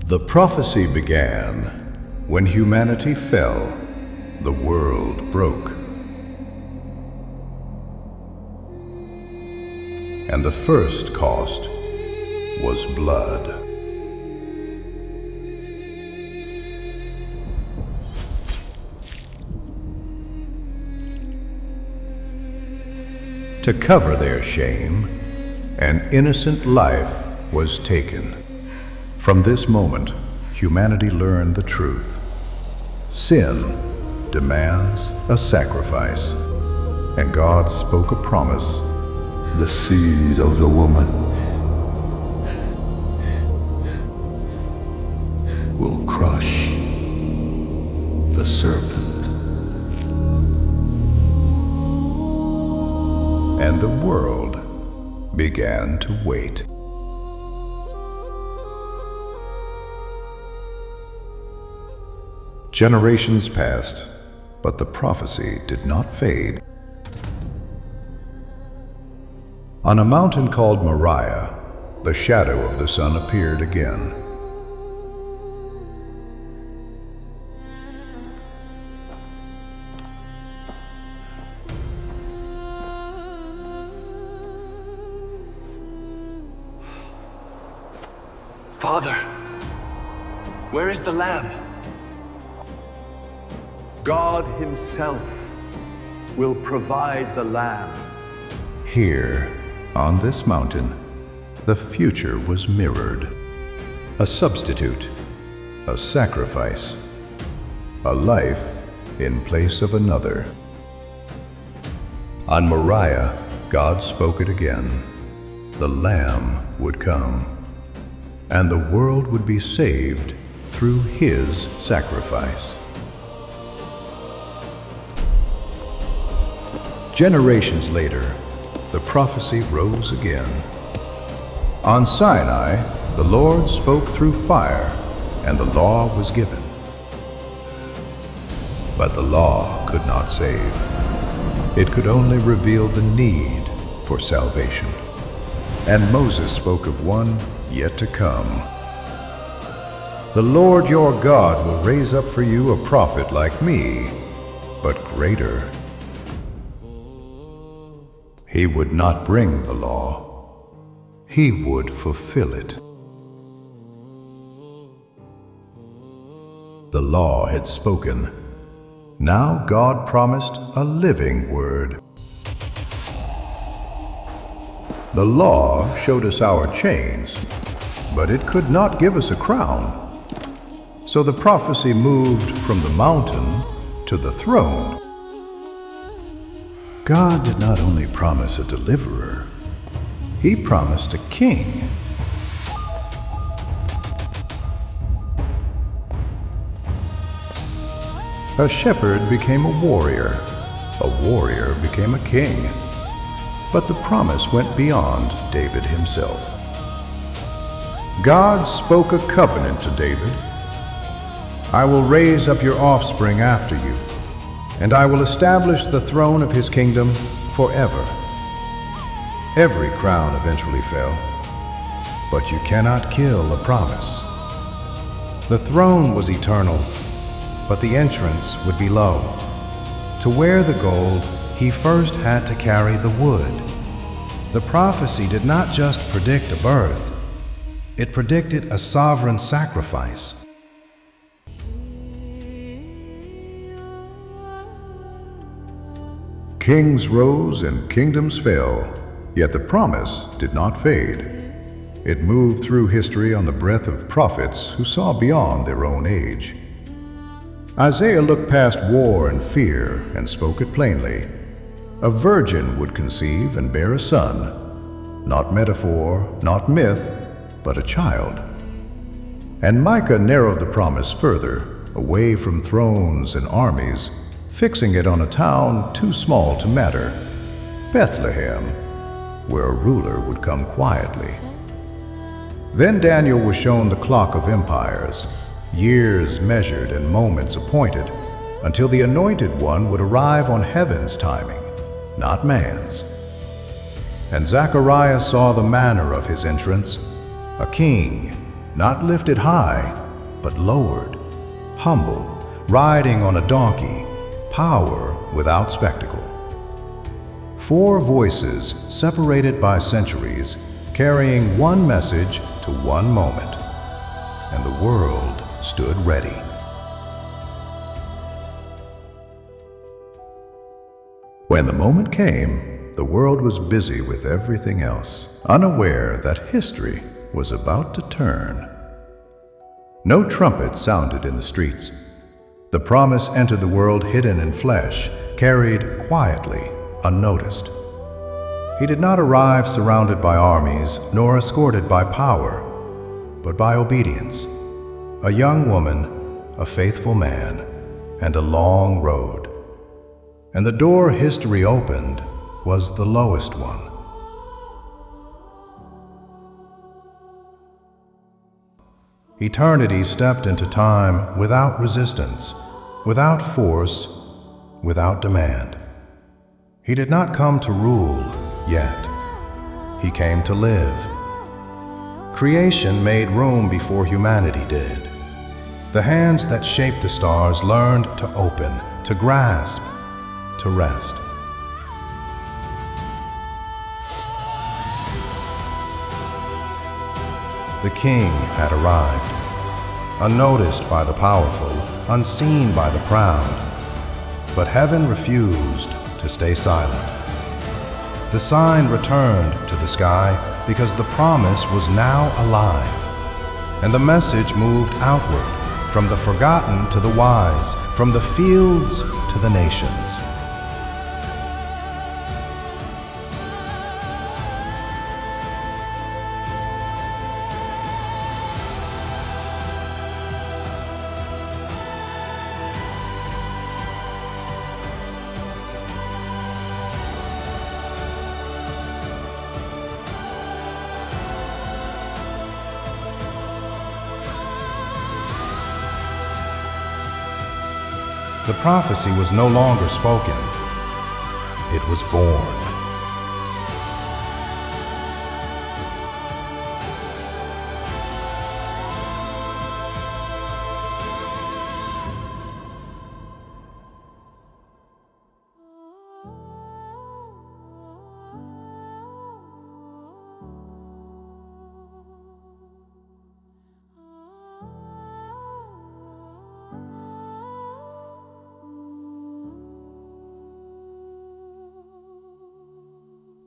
The prophecy began when humanity fell, the world broke. And the first cost was blood. To cover their shame, an innocent life was taken. From this moment, humanity learned the truth. Sin demands a sacrifice, and God spoke a promise. The seed of the woman will crush the serpent. And the world began to wait. Generations passed, but the prophecy did not fade. On a mountain called Moriah, the shadow of the sun appeared again. Father, where is the lamb? God himself will provide the lamb. Here, on this mountain, the future was mirrored. A substitute, a sacrifice, a life in place of another. On Moriah, God spoke it again. The Lamb would come, and the world would be saved through his sacrifice. Generations later, the prophecy rose again. On Sinai, the Lord spoke through fire, and the law was given. But the law could not save. It could only reveal the need for salvation. And Moses spoke of one yet to come. The Lord your God will raise up for you a prophet like me, but greater. He would not bring the law. He would fulfill it. The law had spoken. Now God promised a living word. The law showed us our chains, but it could not give us a crown. So the prophecy moved from the mountain to the throne. God did not only promise a deliverer, he promised a king. A shepherd became a warrior became a king. But the promise went beyond David himself. God spoke a covenant to David. I will raise up your offspring after you, and I will establish the throne of his kingdom forever. Every crown eventually fell, but you cannot kill a promise. The throne was eternal, but the entrance would be low. To wear the gold, he first had to carry the wood. The prophecy did not just predict a birth, it predicted a sovereign sacrifice. Kings rose and kingdoms fell, yet the promise did not fade. It moved through history on the breath of prophets who saw beyond their own age. Isaiah looked past war and fear and spoke it plainly. A virgin would conceive and bear a son, not metaphor, not myth, but a child. And Micah narrowed the promise further, away from thrones and armies, fixing it on a town too small to matter, Bethlehem, where a ruler would come quietly. Then Daniel was shown the clock of empires, years measured and moments appointed, until the Anointed One would arrive on heaven's timing, not man's. And Zechariah saw the manner of his entrance, a king, not lifted high, but lowered, humble, riding on a donkey, power without spectacle. 4 voices separated by centuries, carrying one message to one moment, and the world stood ready. When the moment came, the world was busy with everything else, unaware that history was about to turn. No trumpet sounded in the streets. The promise entered the world hidden in flesh, carried quietly, unnoticed. He did not arrive surrounded by armies, nor escorted by power, but by obedience. A young woman, a faithful man, and a long road. And the door history opened was the lowest one. Eternity stepped into time without resistance, without force, without demand. He did not come to rule yet. He came to live. Creation made room before humanity did. The hands that shaped the stars learned to open, to grasp, to rest. The King had arrived, unnoticed by the powerful, unseen by the proud. But heaven refused to stay silent. The sign returned to the sky because the promise was now alive, and the message moved outward, from the forgotten to the wise, from the fields to the nations. The prophecy was no longer spoken. It was born.